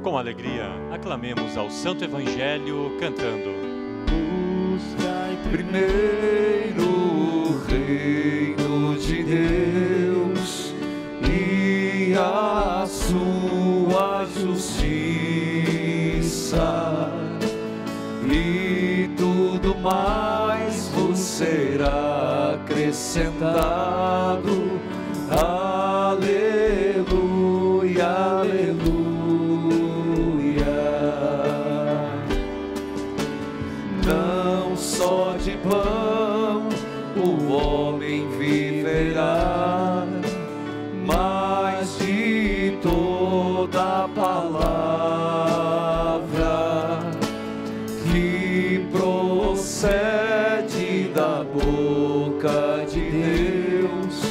Com alegria, aclamemos ao Santo Evangelho cantando. Buscai primeiro o reino de Deus e a sua justiça, e tudo mais vos será acrescentado. Aleluia, aleluia. Não só de pão o homem viverá, mas de toda a palavra que procede da boca de Deus.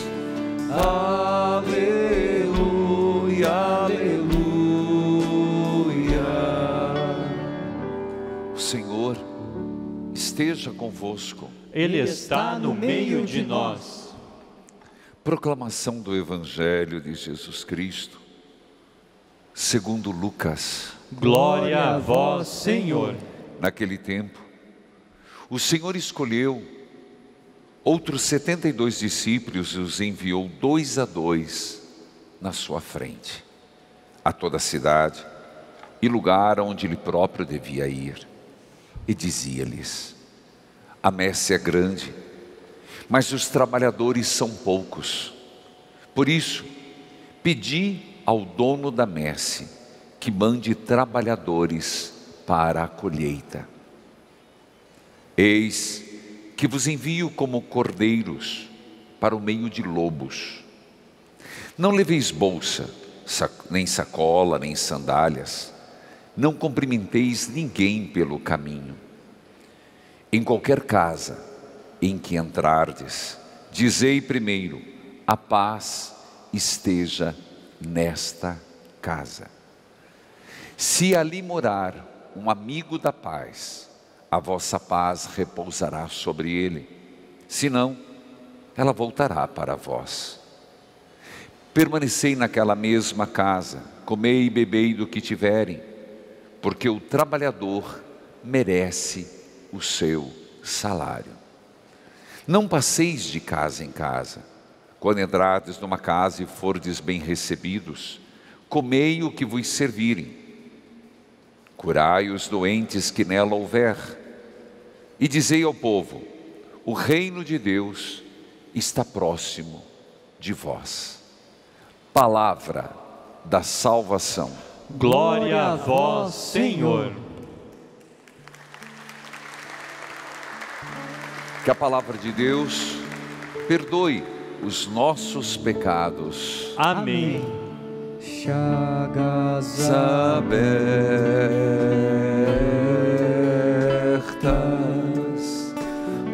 Aleluia, aleluia. O Senhor esteja convosco. Ele está no meio de nós. Proclamação do Evangelho de Jesus Cristo, segundo Lucas. Glória a vós, Senhor. Naquele tempo, o Senhor escolheu outros 72 discípulos e os enviou 2 a 2 na sua frente, a toda a cidade e lugar onde ele próprio devia ir. E dizia-lhes: a messe é grande, mas os trabalhadores são poucos. Por isso, pedi ao dono da messe que mande trabalhadores para a colheita. Eis que vos envio como cordeiros para o meio de lobos. Não leveis bolsa, nem sacola, nem sandálias. Não cumprimenteis ninguém pelo caminho. Em qualquer casa em que entrardes, dizei primeiro: a paz esteja nesta casa. Se ali morar um amigo da paz, a vossa paz repousará sobre ele. Senão, ela voltará para vós. Permanecei naquela mesma casa, comei e bebei do que tiverem, porque o trabalhador merece o seu salário. Não passeis de casa em casa. Quando entrardes numa casa e fordes bem recebidos, comei o que vos servirem. Curai os doentes que nela houver. E dizei ao povo: o reino de Deus está próximo de vós. Palavra da salvação. Glória a vós, Senhor. Que a palavra de Deus perdoe os nossos pecados. Amém. Chagas abertas,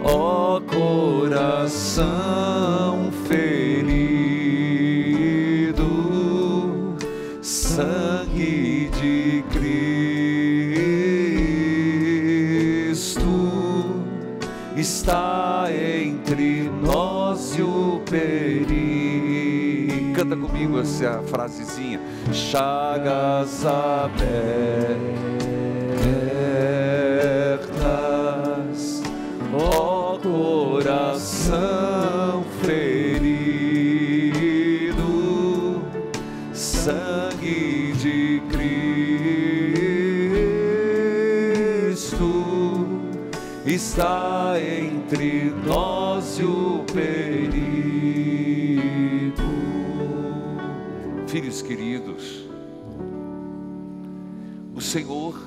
ó coração ferido, sangue de Cristo está entre nós e o perigo. Canta comigo essa frasezinha. Chagas abertas, ó coração ferido, sangue de Cristo está entre nós e o perigo. Filhos queridos, o Senhor,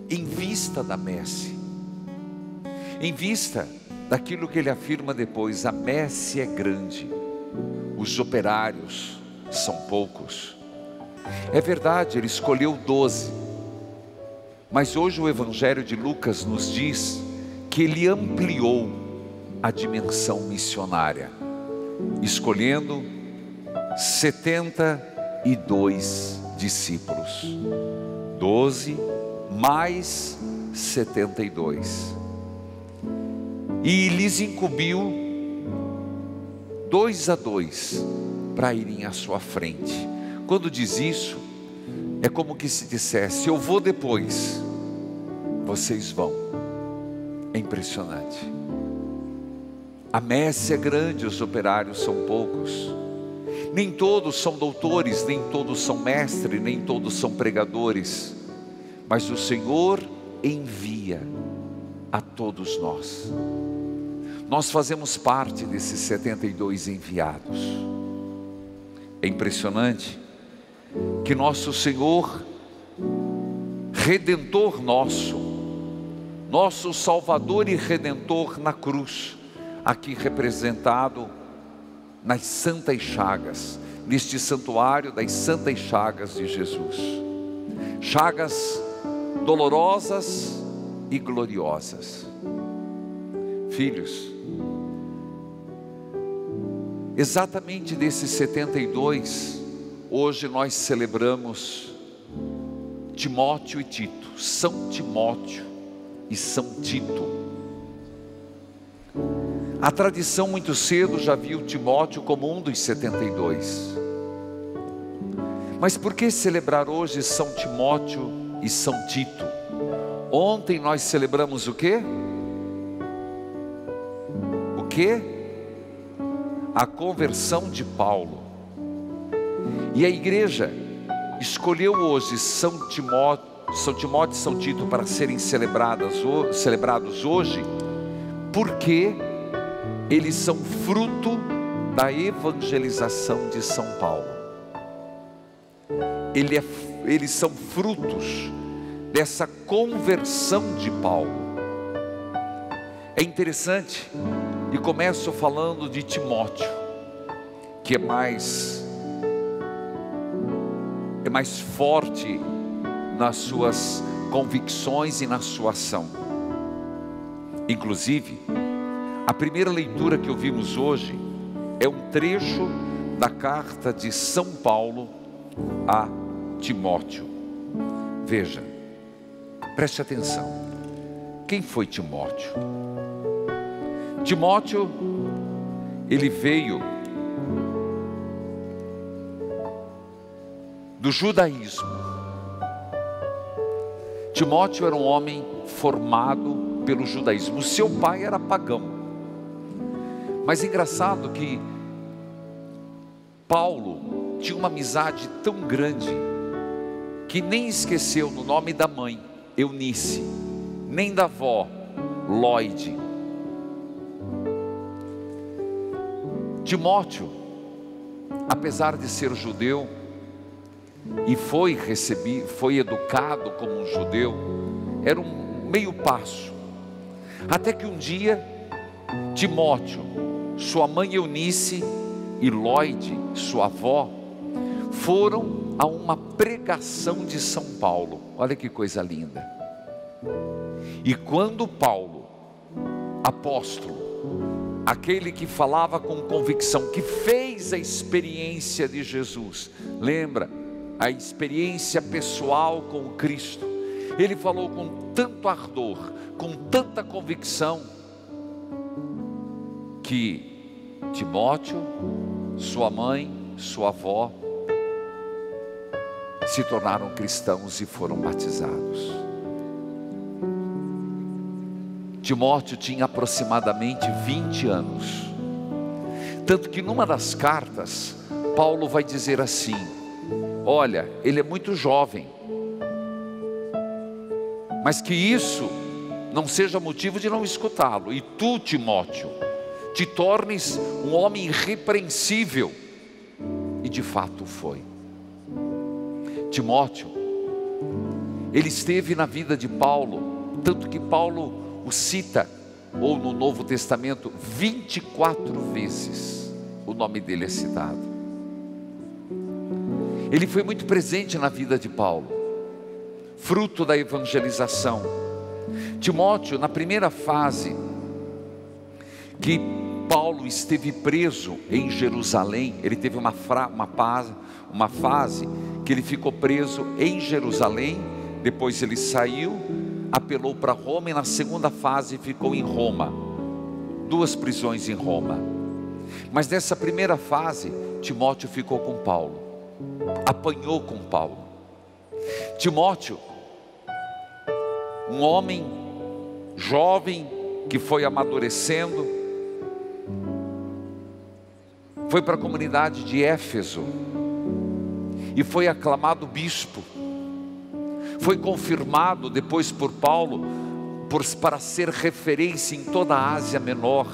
em vista da messe, em vista daquilo que Ele afirma depois, a messe é grande, os operários são poucos. É verdade, Ele escolheu 12, mas hoje o Evangelho de Lucas nos diz que Ele ampliou a dimensão missionária, escolhendo 72 discípulos, 12 mais 72, e lhes incumbiu 2 a 2 para irem à sua frente. Quando diz isso, É como que se dissesse: eu vou depois, vocês vão. É impressionante. A messe é grande, os operários são poucos. Nem todos são doutores, nem todos são mestres, nem todos são pregadores. Mas o Senhor envia a todos nós. Nós fazemos parte desses 72 enviados. É impressionante que nosso Senhor, Redentor nosso Salvador e Redentor na cruz, aqui representado nas santas chagas, neste santuário das santas chagas de Jesus. Chagas dolorosas e gloriosas. Filhos, exatamente desses 72, hoje nós celebramos Timóteo e Tito, São Timóteo e São Tito. A tradição muito cedo já viu Timóteo como um dos 72. Mas por que celebrar hoje São Timóteo e São Tito? Ontem nós celebramos o quê? O quê? A conversão de Paulo. E a igreja escolheu hoje São Timóteo e São Tito para serem celebrados hoje, porque eles são fruto da evangelização de São Paulo. Eles são frutos dessa conversão de Paulo. É interessante, e começo falando de Timóteo, que é mais forte nas suas convicções e na sua ação. Inclusive, a primeira leitura que ouvimos hoje é um trecho da carta de São Paulo a Timóteo. Veja, preste atenção. Quem foi Timóteo? Timóteo, ele veio do judaísmo. Timóteo era um homem formado pelo judaísmo. O seu pai era pagão. Mas é engraçado que Paulo tinha uma amizade tão grande que nem esqueceu do nome da mãe, Eunice, nem da avó, Lóide. Timóteo, apesar de ser judeu, e foi educado como um judeu, era um meio passo, até que um dia, Timóteo, sua mãe Eunice e Lóide, sua avó, foram a uma pregação de São Paulo. Olha que coisa linda. E quando Paulo, apóstolo, aquele que falava com convicção, que fez a experiência de Jesus, lembra? A experiência pessoal com o Cristo, ele falou com tanto ardor, com tanta convicção, que Timóteo, sua mãe, sua avó, se tornaram cristãos e foram batizados. Timóteo tinha aproximadamente 20 anos, tanto que numa das cartas, Paulo vai dizer assim: olha, ele é muito jovem, mas que isso não seja motivo de não escutá-lo. E tu, Timóteo, te tornes um homem irrepreensível. E de fato foi. Timóteo, ele esteve na vida de Paulo, tanto que Paulo o cita, ou no Novo Testamento, 24 vezes o nome dele é citado. Ele foi muito presente na vida de Paulo, fruto da evangelização. Timóteo, na primeira fase que Paulo esteve preso em Jerusalém, ele teve uma fase que ele ficou preso em Jerusalém, depois ele saiu, apelou para Roma, e na segunda fase ficou em Roma, 2 prisões em Roma. Mas nessa primeira fase, Timóteo ficou com Paulo, apanhou com Paulo. Timóteo, um homem jovem que foi amadurecendo, foi para a comunidade de Éfeso e foi aclamado bispo. Foi confirmado depois por Paulo para ser referência em toda a Ásia Menor.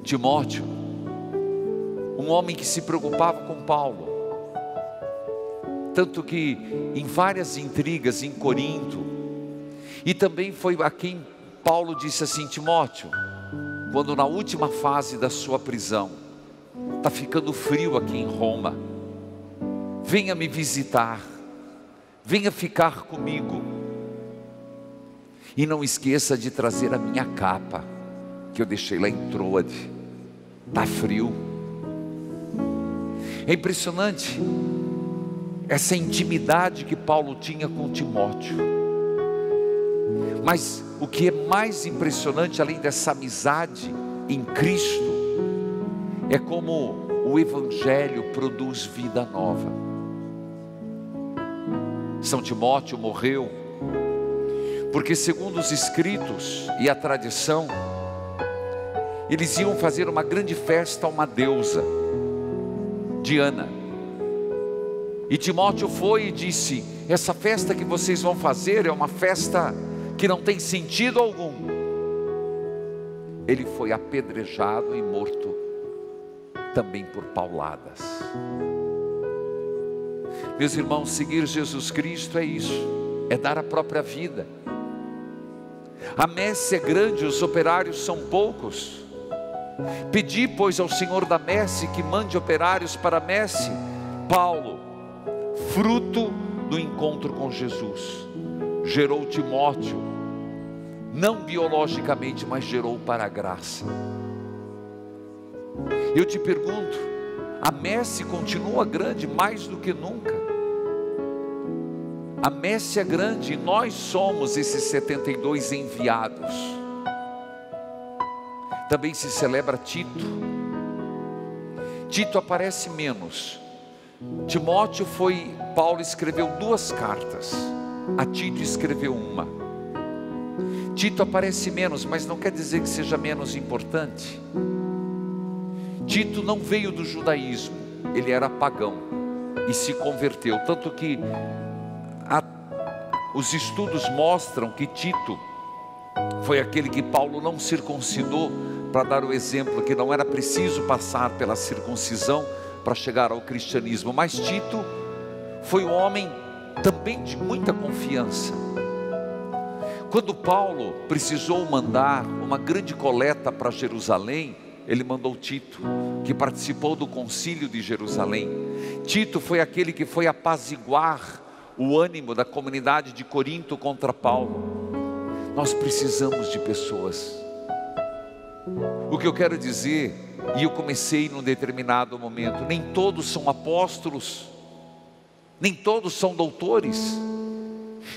Timóteo, um homem que se preocupava com Paulo, tanto que em várias intrigas em Corinto, e também foi a quem Paulo disse assim: Timóteo, quando na última fase da sua prisão, está ficando frio aqui em Roma, venha me visitar, venha ficar comigo, e não esqueça de trazer a minha capa, que eu deixei lá em Troade, está frio. É impressionante essa intimidade que Paulo tinha com Timóteo. Mas o que é mais impressionante, além dessa amizade em Cristo, é como o Evangelho produz vida nova. São Timóteo morreu porque, segundo os escritos e a tradição, eles iam fazer uma grande festa a uma deusa, Diana. E Timóteo foi e disse: essa festa que vocês vão fazer é uma festa que não tem sentido algum. Ele foi apedrejado e morto também por pauladas. Meus irmãos, seguir Jesus Cristo é isso, é dar a própria vida. A messe é grande, os operários são poucos. Pedi, pois, ao Senhor da messe que mande operários para a messe. Paulo, fruto do encontro com Jesus, gerou Timóteo, não biologicamente, mas gerou para a graça. Eu te pergunto, a messe continua grande mais do que nunca. A messe é grande e nós somos esses 72 enviados. Também se celebra Tito. Tito aparece menos. Timóteo Paulo escreveu 2 cartas, a Tito escreveu 1. Tito aparece menos, mas não quer dizer que seja menos importante. Tito não veio do judaísmo, ele era pagão e se converteu, tanto que os estudos mostram que Tito foi aquele que Paulo não circuncidou, para dar o exemplo que não era preciso passar pela circuncisão para chegar ao cristianismo. Mas Tito foi um homem também de muita confiança. Quando Paulo precisou mandar uma grande coleta para Jerusalém, ele mandou Tito, que participou do concílio de Jerusalém. Tito foi aquele que foi apaziguar o ânimo da comunidade de Corinto contra Paulo. Nós precisamos de pessoas. O que eu quero dizer, e eu comecei num determinado momento, nem todos são apóstolos, nem todos são doutores,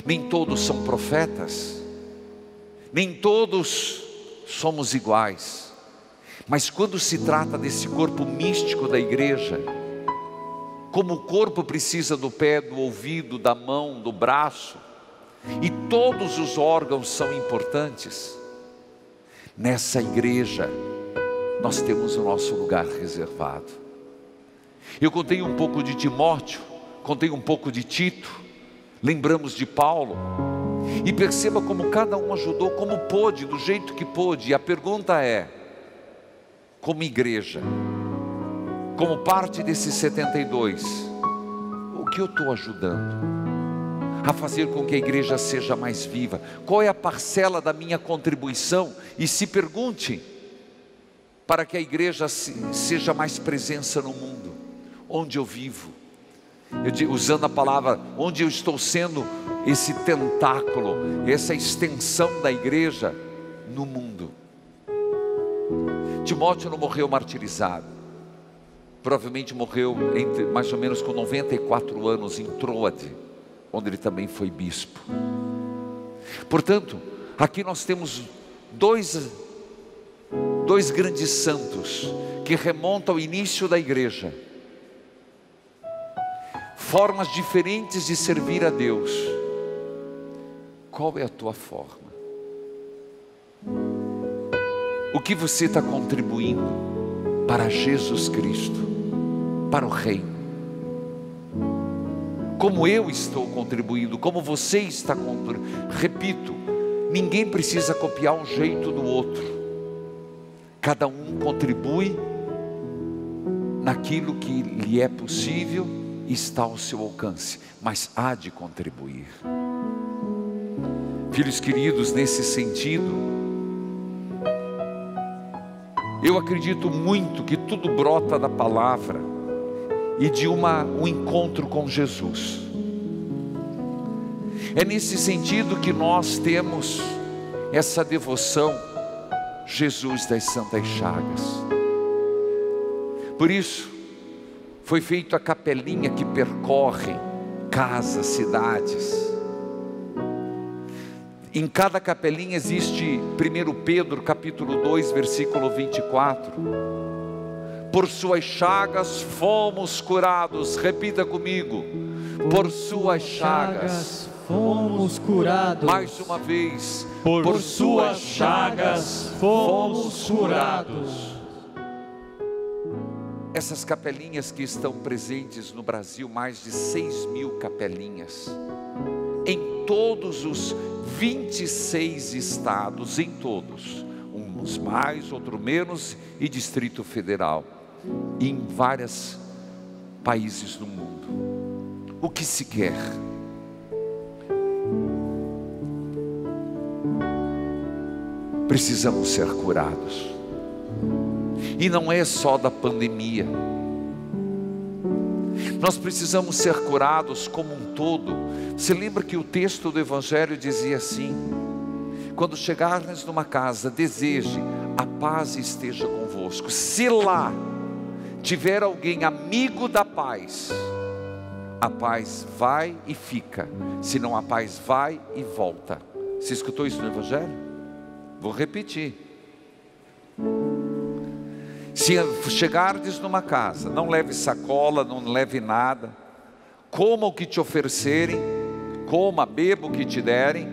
nem todos são profetas, nem todos somos iguais. Mas quando se trata desse corpo místico da igreja, como o corpo precisa do pé, do ouvido, da mão, do braço, e todos os órgãos são importantes, nessa igreja nós temos o nosso lugar reservado. Eu contei um pouco de Timóteo, contei um pouco de Tito, lembramos de Paulo, e perceba como cada um ajudou como pôde, do jeito que pôde. E a pergunta é, como igreja, como parte desses 72, o que eu estou ajudando a fazer com que a igreja seja mais viva? Qual é a parcela da minha contribuição? E se pergunte, para que a igreja seja mais presença no mundo, onde eu vivo, usando a palavra, onde eu estou sendo esse tentáculo, essa extensão da igreja no mundo. Timóteo não morreu martirizado, provavelmente morreu mais ou menos com 94 anos em Troade, onde ele também foi bispo. Portanto, aqui nós temos dois grandes santos que remontam ao início da igreja, formas diferentes de servir a Deus. Qual é a tua forma? O que você está contribuindo para Jesus Cristo, para o reino? Como eu estou contribuindo, como você está contribuindo? Repito, ninguém precisa copiar um jeito do outro. Cada um contribui naquilo que lhe é possível e está ao seu alcance, mas há de contribuir. Filhos queridos, nesse sentido, eu acredito muito que tudo brota da palavra e de um encontro com Jesus. É nesse sentido que nós temos essa devoção, Jesus das Santas Chagas. Por isso, foi feita a capelinha que percorre casas, cidades. Em cada capelinha existe 1 Pedro capítulo 2, versículo 24. Por suas chagas fomos curados. Repita comigo. Por suas chagas fomos curados. Mais uma vez. Por suas chagas fomos curados. Essas capelinhas que estão presentes no Brasil, mais de 6.000 capelinhas, em todos os 26 estados, em todos, uns mais, outros menos, e Distrito Federal, e em vários países do mundo. O que se quer? Precisamos ser curados. E não é só da pandemia. Nós precisamos ser curados como um todo. Você lembra que o texto do Evangelho dizia assim: quando chegardes numa casa, deseje, a paz esteja convosco. Se lá tiver alguém amigo da paz, a paz vai e fica. Senão a paz vai e volta. Você escutou isso no Evangelho? Vou repetir. Se chegardes numa casa, não leve sacola, não leve nada. Coma o que te oferecerem, coma, beba o que te derem.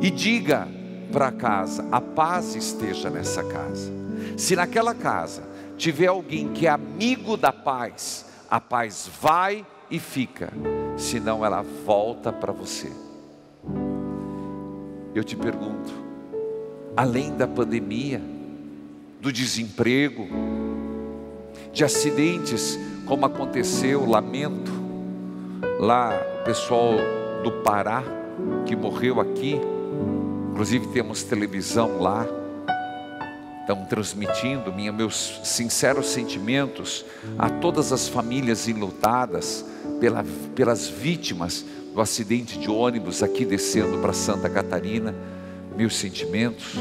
E diga para a casa, a paz esteja nessa casa. Se naquela casa tiver alguém que é amigo da paz, a paz vai e fica. Senão ela volta para você. Eu te pergunto, além da pandemia, do desemprego, de acidentes, como aconteceu, lamento, lá o pessoal do Pará, que morreu aqui, inclusive temos televisão lá, estão transmitindo, meus sinceros sentimentos a todas as famílias enlutadas pelas vítimas do acidente de ônibus aqui descendo para Santa Catarina, meus sentimentos.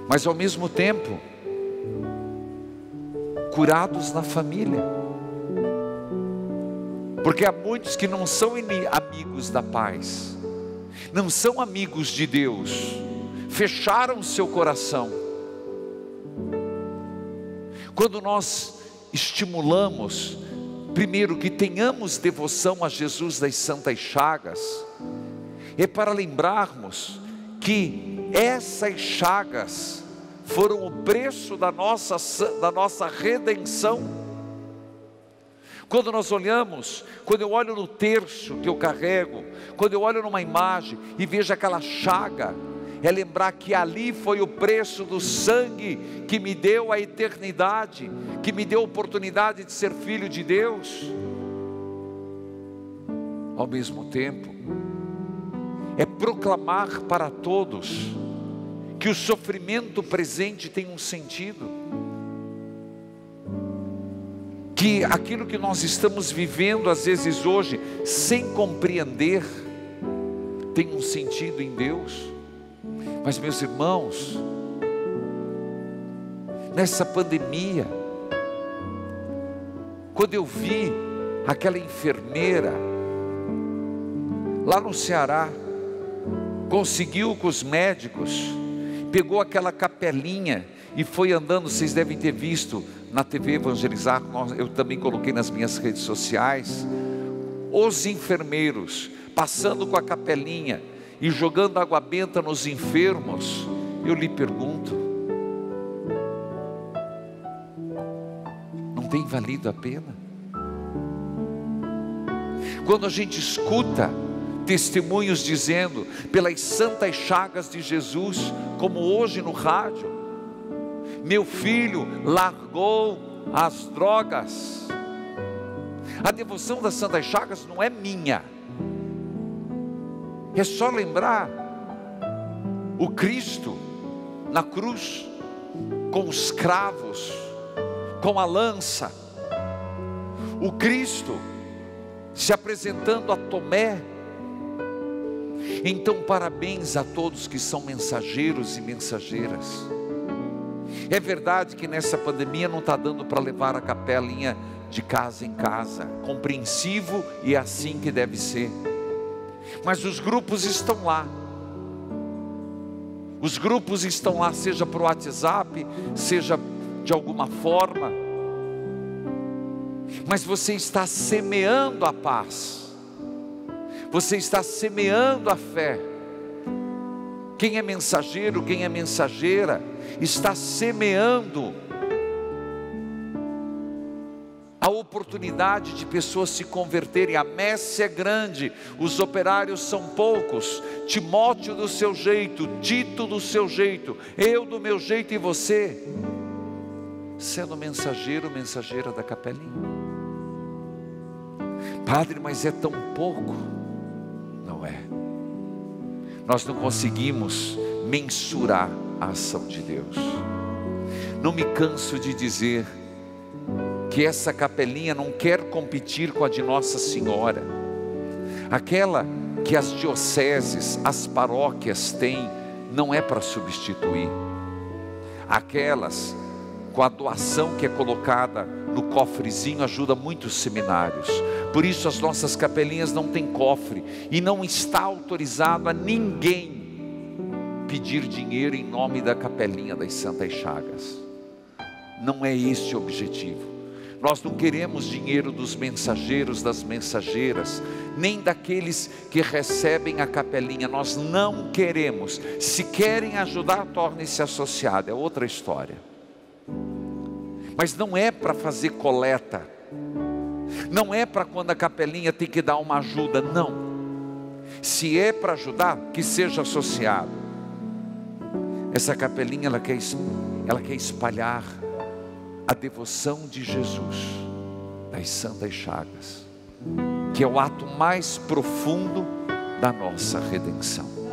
Mas ao mesmo tempo, curados na família, porque há muitos que não são amigos da paz, não são amigos de Deus, fecharam seu coração. Quando nós estimulamos, primeiro, que tenhamos devoção a Jesus das Santas Chagas, é para lembrarmos que essas chagas foram o preço da nossa redenção. Quando nós olhamos, quando eu olho no terço que eu carrego, quando eu olho numa imagem e vejo aquela chaga, é lembrar que ali foi o preço do sangue que me deu a eternidade, que me deu a oportunidade de ser filho de Deus. Ao mesmo tempo, é proclamar para todos que o sofrimento presente tem um sentido, que aquilo que nós estamos vivendo às vezes hoje, sem compreender, tem um sentido em Deus. Mas meus irmãos, nessa pandemia, quando eu vi aquela enfermeira lá no Ceará, conseguiu com os médicos, pegou aquela capelinha e foi andando, vocês devem ter visto na TV Evangelizar, eu também coloquei nas minhas redes sociais, os enfermeiros passando com a capelinha e jogando água benta nos enfermos. Eu lhe pergunto, não tem valido a pena? Quando a gente escuta testemunhos dizendo, pelas santas chagas de Jesus, como hoje no rádio, meu filho largou as drogas. A devoção das santas chagas não é minha, é só lembrar o Cristo na cruz, com os cravos, com a lança, o Cristo se apresentando a Tomé. Então, parabéns a todos que são mensageiros e mensageiras. É verdade que nessa pandemia não está dando para levar a capelinha de casa em casa, compreensivo, e é assim que deve ser. Mas os grupos estão lá. Os grupos estão lá, seja por WhatsApp, seja de alguma forma. Mas você está semeando a paz. Você está semeando a fé. Quem é mensageiro, quem é mensageira, está semeando a oportunidade de pessoas se converterem. A messe é grande, os operários são poucos. Timóteo do seu jeito, Tito do seu jeito, eu do meu jeito, e você sendo mensageiro, mensageira da capelinha. Padre, mas é tão pouco. Não é. Nós não conseguimos mensurar a ação de Deus. Não me canso de dizer que essa capelinha não quer competir com a de Nossa Senhora. Aquela que as dioceses, as paróquias têm, não é para substituir. Aquelas com a doação que é colocada no cofrezinho ajuda muitos seminários. Por isso as nossas capelinhas não têm cofre, e não está autorizado a ninguém pedir dinheiro em nome da capelinha das Santas Chagas. Não é esse o objetivo. Nós não queremos dinheiro dos mensageiros, das mensageiras, nem daqueles que recebem a capelinha. Nós não queremos. Se querem ajudar, torne-se associado, é outra história. Mas não é para fazer coleta, não é para quando a capelinha tem que dar uma ajuda, não. Se é para ajudar, que seja associado. Essa capelinha ela quer espalhar a devoção de Jesus das Santas Chagas, que é o ato mais profundo da nossa redenção.